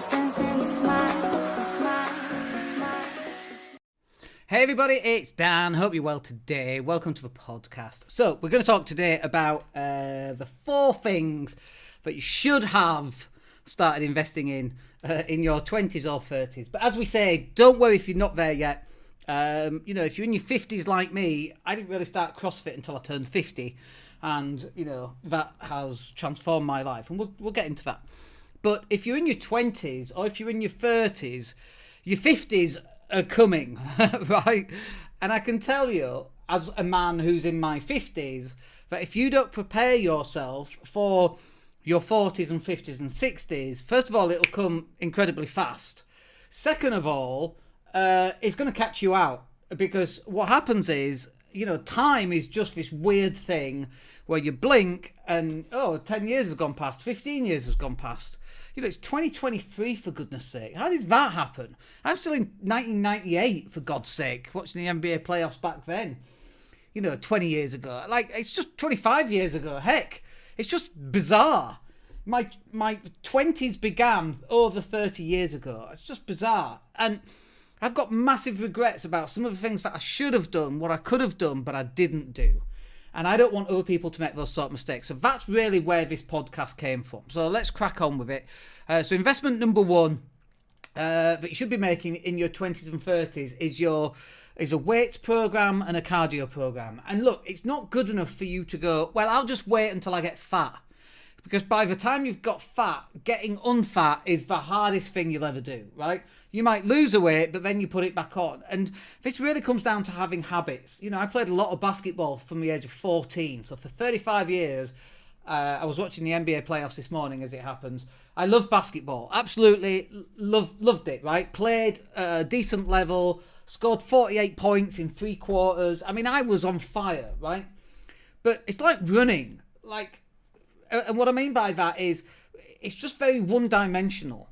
sense in the smile, the smile, the smile. Hey everybody, it's Dan. Hope you're well today. Welcome to the podcast. So we're going to talk today about the 4 things that you should have started investing in your 20s or 30s. But as we say, don't worry if you're not there yet. If you're in your 50s like me, I didn't really start CrossFit until I turned 50. And, that has transformed my life. And we'll get into that. But if you're in your 20s or if you're in your 30s, your 50s are coming, right? And I can tell you, as a man who's in my 50s, that if you don't prepare yourself for your 40s and 50s and 60s, first of all, it'll come incredibly fast. Second of all, it's going to catch you out, because what happens is, time is just this weird thing where you blink and, 10 years has gone past, 15 years has gone past. It's 2023, for goodness sake. How did that happen? I'm still in 1998, for God's sake, watching the NBA playoffs back then. 20 years ago. It's just 25 years ago. Heck, it's just bizarre. My 20s began over 30 years ago. It's just bizarre. And I've got massive regrets about some of the things that I should have done, what I could have done, but I didn't do. And I don't want other people to make those sort of mistakes. So that's really where this podcast came from. So let's crack on with it. So investment number 1 that you should be making in your 20s and 30s is a weights program and a cardio program. And look, it's not good enough for you to go, well, I'll just wait until I get fat. Because by the time you've got fat, getting unfat is the hardest thing you'll ever do, right? You might lose a weight, but then you put it back on. And this really comes down to having habits. I played a lot of basketball from the age of 14. So for 35 years, I was watching the NBA playoffs this morning, as it happens. I love basketball. Absolutely loved it, right? Played at a decent level, scored 48 points in 3 quarters. I mean, I was on fire, right? But it's like running. And what I mean by that is it's just very one-dimensional.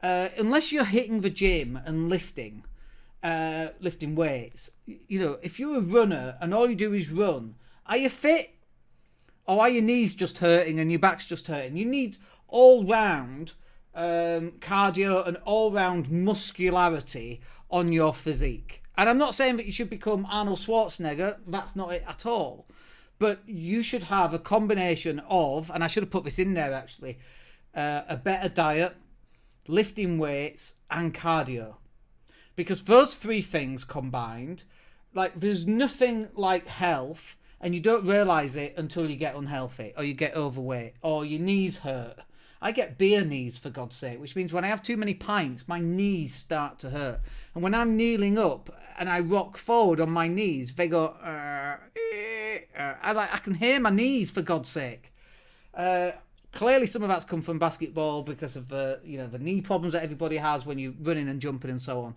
Unless you're hitting the gym and lifting weights, if you're a runner and all you do is run, are you fit? Or are your knees just hurting and your back's just hurting? You need all-round cardio and all-round muscularity on your physique. And I'm not saying that you should become Arnold Schwarzenegger. That's not it at all. But you should have a combination of, and I should have put this in there actually, a better diet, lifting weights, and cardio. Because those 3 things combined, there's nothing like health, and you don't realise it until you get unhealthy, or you get overweight, or your knees hurt. I get beer knees, for God's sake, which means when I have too many pints, my knees start to hurt. And when I'm kneeling up and I rock forward on my knees, they go, I can hear my knees, for God's sake. Clearly some of that's come from basketball because of the knee problems that everybody has when you're running and jumping and so on.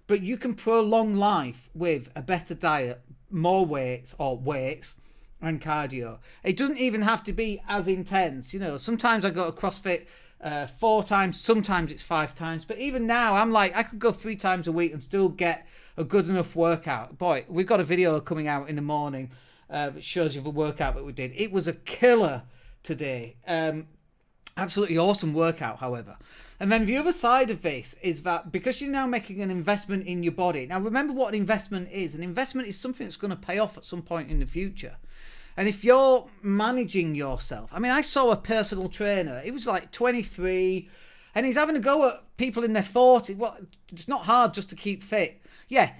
But you can prolong life with a better diet, more weights and cardio. It doesn't even have to be as intense. Sometimes I go to CrossFit 4 times, sometimes it's 5 times. But even now, I'm I could go 3 times a week and still get a good enough workout. Boy, we've got a video coming out in the morning that shows you the workout that we did. It was a killer today. Absolutely awesome workout, however. And then the other side of this is that because you're now making an investment in your body. Now, remember what an investment is. An investment is something that's going to pay off at some point in the future. And if you're managing yourself, I mean, I saw a personal trainer. He was 23 and he's having a go at people in their 40s. Well, it's not hard just to keep fit. Yeah,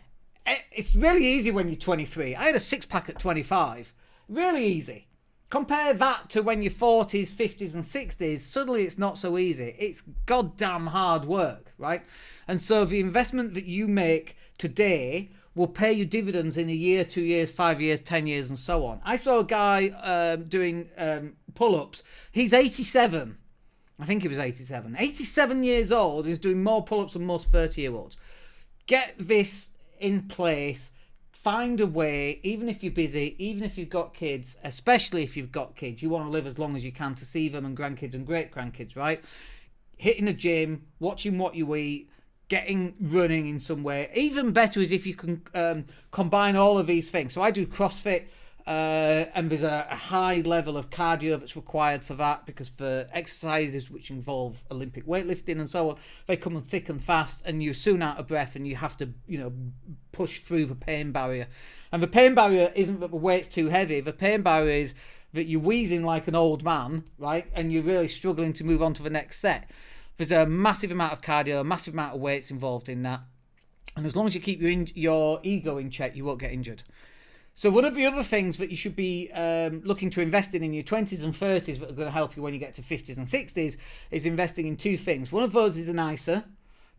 it's really easy when you're 23. I had a 6-pack at 25. Really easy. Compare that to when you're 40s, 50s and 60s. Suddenly it's not so easy. It's goddamn hard work, right? And so the investment that you make today will pay you dividends in a year, 2 years, 5 years, 10 years and so on. I saw a guy doing pull-ups. He's 87. I think he was 87. 87 years old. He's doing more pull-ups than most 30-year-olds. Get this in place. Find a way, even if you're busy, even if you've got kids, especially if you've got kids, you want to live as long as you can to see them and grandkids and great-grandkids, right? Hitting the gym, watching what you eat, getting running in some way. Even better is if you can combine all of these things. So I do CrossFit And there's a high level of cardio that's required for that, because for exercises which involve Olympic weightlifting and so on, they come in thick and fast, and you're soon out of breath, and you have to, push through the pain barrier. And the pain barrier isn't that the weight's too heavy. The pain barrier is that you're wheezing like an old man, right? And you're really struggling to move on to the next set. There's a massive amount of cardio, a massive amount of weights involved in that. And as long as you keep your ego in check, you won't get injured. So one of the other things that you should be looking to invest in your 20s and 30s that are going to help you when you get to 50s and 60s is investing in two things. One of those is an ISA,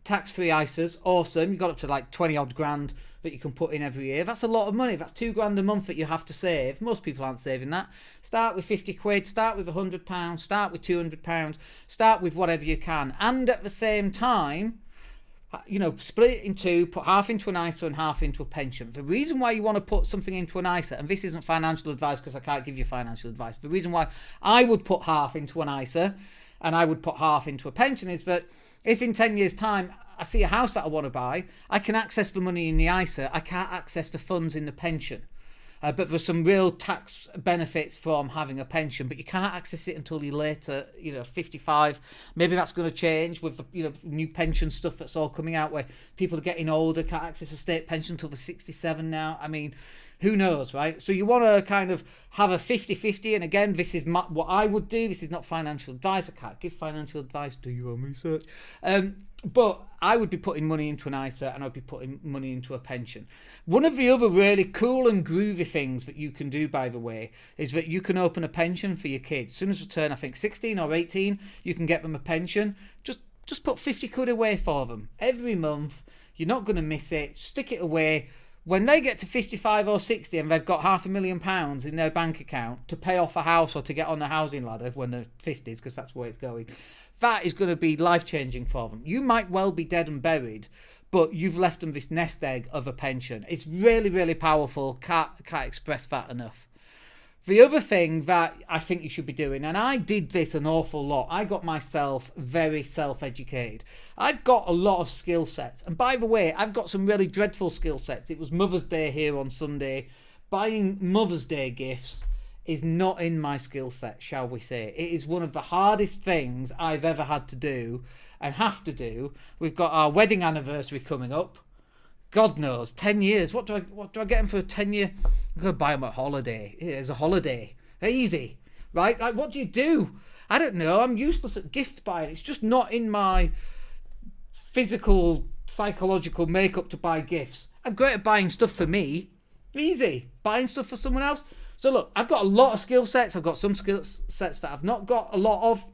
tax-free ISAs, awesome. You've got up to like 20 odd grand that you can put in every year. That's a lot of money. That's £2,000 a month that you have to save. Most people aren't saving that. Start with 50 quid, start with £100, start with £200, start with whatever you can. And at the same time, split it in two, put half into an ISA and half into a pension. The reason why you want to put something into an ISA, and this isn't financial advice because I can't give you financial advice, the reason why I would put half into an ISA and I would put half into a pension is that if in 10 years' time I see a house that I want to buy, I can access the money in the ISA, I can't access the funds in the pension. But there's some real tax benefits from having a pension, but you can't access it until you're later, 55. Maybe that's going to change with the, new pension stuff that's all coming out where people are getting older, can't access a state pension until they're 67 now. I mean, who knows, right? So you want to kind of have a 50-50. And again, this is what I would do. This is not financial advice. I can't give financial advice. Do your own research. But I would be putting money into an ISA and I'd be putting money into a pension. One of the other really cool and groovy things that you can do, by the way, is that you can open a pension for your kids. As soon as they turn, I think, 16 or 18, you can get them a pension. Just put 50 quid away for them every month. You're not going to miss it. Stick it away. When they get to 55 or 60 and they've got £500,000 in their bank account to pay off a house or to get on the housing ladder when they're 50s, because that's where it's going, that is going to be life-changing for them. You might well be dead and buried, but you've left them this nest egg of a pension. It's really, really powerful. Can't express that enough. The other thing that I think you should be doing, and I did this an awful lot, I got myself very self-educated. I've got a lot of skill sets. And by the way, I've got some really dreadful skill sets. It was Mother's Day here on Sunday. Buying Mother's Day gifts is not in my skill set, shall we say. It is one of the hardest things I've ever had to do and have to do. We've got our wedding anniversary coming up. God knows, 10 years. What do I get him for a 10-year? I'm going to buy him a holiday. It's a holiday. Easy, right? Like, what do you do? I don't know. I'm useless at gift buying. It's just not in my physical, psychological makeup to buy gifts. I'm great at buying stuff for me. Easy. Buying stuff for someone else. So look, I've got a lot of skill sets. I've got some skill sets that I've not got a lot of.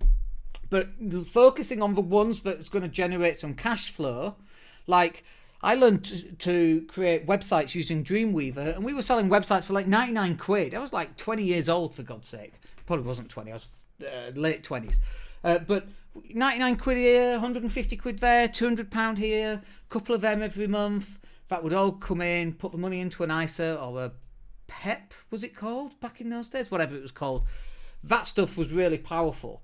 But focusing on the ones that's going to generate some cash flow, like I learned to create websites using Dreamweaver, and we were selling websites for like 99 quid. I was like 20 years old, for God's sake. Probably wasn't 20, I was late 20s. But 99 quid here, 150 quid there, £200 here, a couple of them every month. That would all come in, put the money into an ISA or a PEP, was it called back in those days? Whatever it was called. That stuff was really powerful.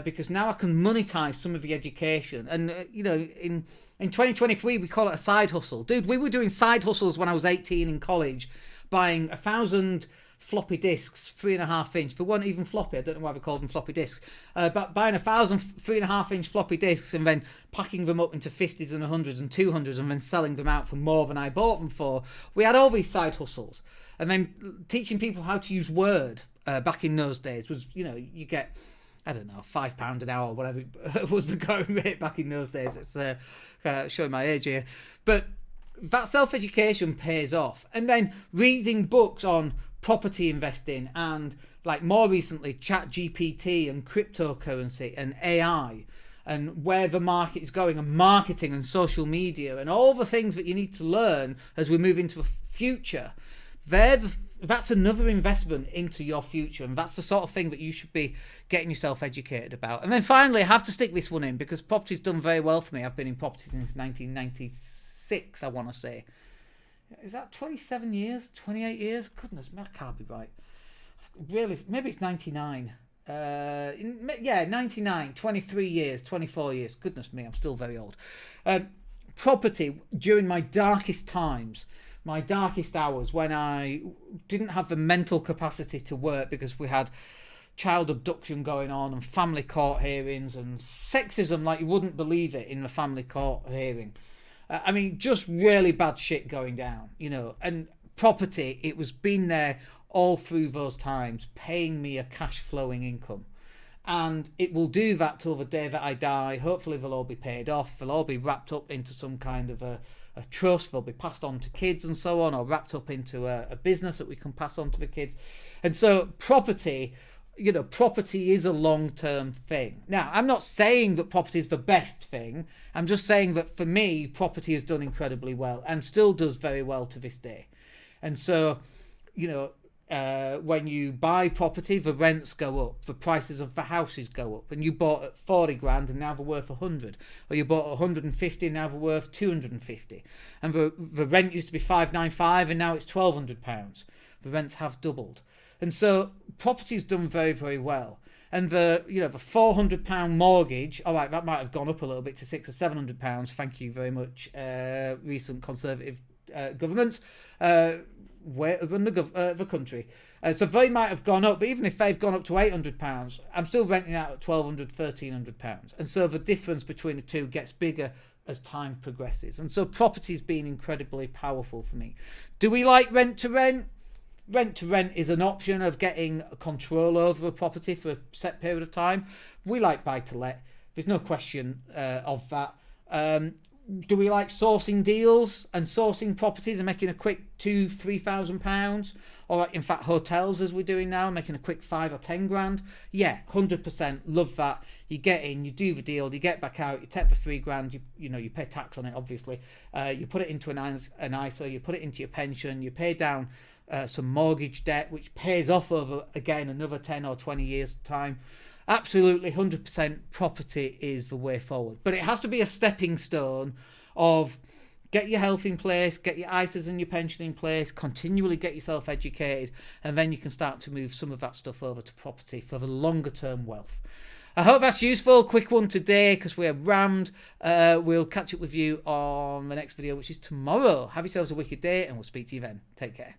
Because now I can monetize some of the education. And, in 2023, we call it a side hustle. Dude, we were doing side hustles when I was 18 in college, buying 1,000 floppy disks, 3.5 inch. They weren't even floppy. I don't know why they called them floppy disks. But buying 1,000 3.5 inch floppy disks and then packing them up into 50s and 100s and 200s and then selling them out for more than I bought them for. We had all these side hustles. And then teaching people how to use Word back in those days was, you get, I don't know, £5 an hour or whatever was the going rate back in those days. It's showing my age here. But that self-education pays off. And then reading books on property investing and, like more recently, ChatGPT and cryptocurrency and AI and where the market is going and marketing and social media and all the things that you need to learn as we move into the future. That's another investment into your future, and that's the sort of thing that you should be getting yourself educated about. And then finally, I have to stick this one in because property's done very well for me. I've been in property since 1996, I want to say. Is that 27 years? 28 years? Goodness, that can't be right. Really, maybe it's 99. 99, 23 years, 24 years. Goodness me, I'm still very old. Property, during my darkest times, my darkest hours when I didn't have the mental capacity to work because we had child abduction going on and family court hearings and sexism like you wouldn't believe it in the family court hearing. I mean, just really bad shit going down, you know. And property, it was been there all through those times, paying me a cash flowing income. And it will do that till the day that I die. Hopefully they'll all be paid off. They'll all be wrapped up into some kind of a trust. They'll be passed on to kids and so on, or wrapped up into a business that we can pass on to the kids. And so property, you know, property is a long-term thing. Now, I'm not saying that property is the best thing. I'm just saying that for me, property has done incredibly well and still does very well to this day. And so, you know, when you buy property, the rents go up, the prices of the houses go up, and you bought at 40 grand and now they're worth 100, or you bought at 150 and now they're worth 250, and the rent used to be 595 and now it's 1,200 pounds. The rents have doubled. And so property's done very, very well. And the £400 mortgage, all right, that might have gone up a little bit to £600 or £700. Thank you very much, recent Conservative governments way to run the country. So they might have gone up, but even if they've gone up to £800, I'm still renting out at £1,200, £1,300. And so the difference between the two gets bigger as time progresses. And so property's been incredibly powerful for me. Do we like rent to rent? Rent to rent is an option of getting control over a property for a set period of time. We like buy to let. There's no question of that. Do we like sourcing deals and sourcing properties and making a quick £2,000-3,000? Or in fact, hotels as we're doing now, making a quick 5 or 10 grand. Yeah, 100% love that. You get in, you do the deal, you get back out, you take the 3 grand, you pay tax on it, obviously. You put it into an ISA, you put it into your pension, you pay down some mortgage debt, which pays off over, again, another 10 or 20 years' time. Absolutely, 100% property is the way forward. But it has to be a stepping stone of get your health in place, get your ISAs and your pension in place, continually get yourself educated, and then you can start to move some of that stuff over to property for the longer term wealth. I hope that's useful. Quick one today because we're rammed. We'll catch up with you on the next video, which is tomorrow. Have yourselves a wicked day, and we'll speak to you then. Take care.